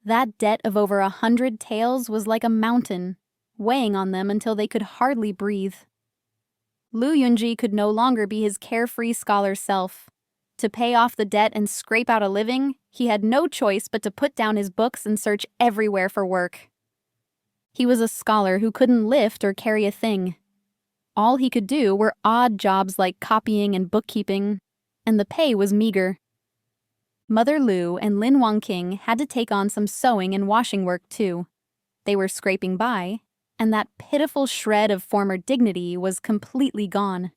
A: That debt of over 100 taels was like a mountain, weighing on them until they could hardly breathe. Lu Yunji could no longer be his carefree scholar self. To pay off the debt and scrape out a living, he had no choice but to put down his books and search everywhere for work. He was a scholar who couldn't lift or carry a thing. All he could do were odd jobs like copying and bookkeeping, and the pay was meager. Mother Lu and Lin Wangqing had to take on some sewing and washing work too. They were scraping by, and that pitiful shred of former dignity was completely gone.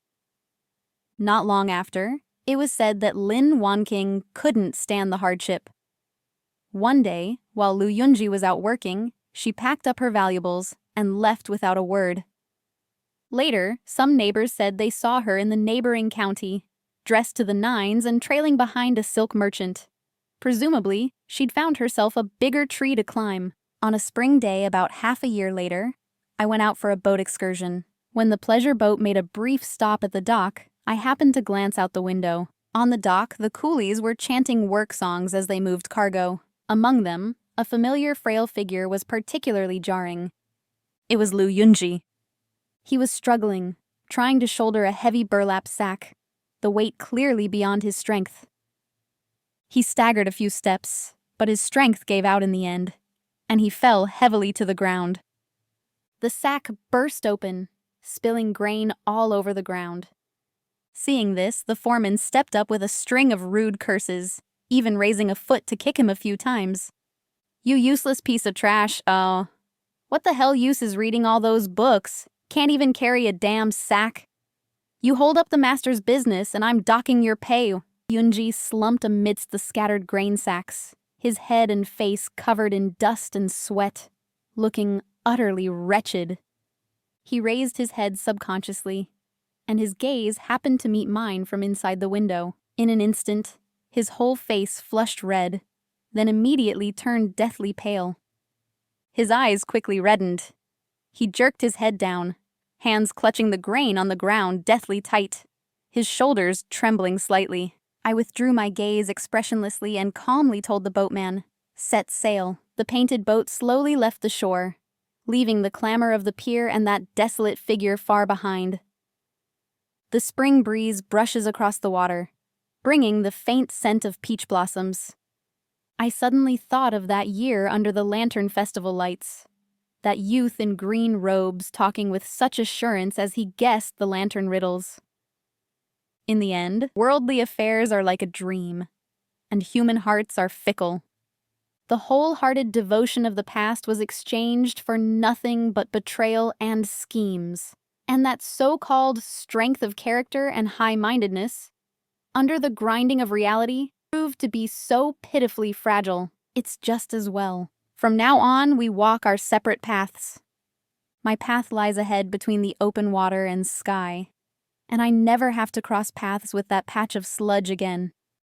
A: Not long after, it was said that Lin Wangqing couldn't stand the hardship. One day, while Lu Yunji was out working, she packed up her valuables and left without a word. Later, some neighbors said they saw her in the neighboring county, dressed to the nines and trailing behind a silk merchant. Presumably, she'd found herself a bigger tree to climb. On a spring day about half a year later, I went out for a boat excursion. When the pleasure boat made a brief stop at the dock, I happened to glance out the window. On the dock, the coolies were chanting work songs as they moved cargo. Among them, a familiar frail figure was particularly jarring. It was Lu Yunji. He was struggling, trying to shoulder a heavy burlap sack, the weight clearly beyond his strength. He staggered a few steps, but his strength gave out in the end, and he fell heavily to the ground. The sack burst open, spilling grain all over the ground. Seeing this, the foreman stepped up with a string of rude curses, even raising a foot to kick him a few times. "You useless piece of trash, what the hell use is reading all those books? Can't even carry a damn sack. You hold up the master's business and I'm docking your pay. Yunji slumped amidst the scattered grain sacks, his head and face covered in dust and sweat, looking utterly wretched. He raised his head subconsciously, and his gaze happened to meet mine from inside the window. In an instant, his whole face flushed red, then immediately turned deathly pale. His eyes quickly reddened. He jerked his head down, hands clutching the grain on the ground deathly tight, his shoulders trembling slightly. I withdrew my gaze expressionlessly and calmly told the boatman, "Set sail." The painted boat slowly left the shore, leaving the clamor of the pier and that desolate figure far behind. The spring breeze brushes across the water, bringing the faint scent of peach blossoms. I suddenly thought of that year under the lantern festival lights, that youth in green robes talking with such assurance as he guessed the lantern riddles. In the end, worldly affairs are like a dream, and human hearts are fickle. The wholehearted devotion of the past was exchanged for nothing but betrayal and schemes. And that so-called strength of character and high-mindedness, under the grinding of reality, proved to be so pitifully fragile. It's just as well. From now on, we walk our separate paths. My path lies ahead between the open water and sky, and I never have to cross paths with that patch of sludge again.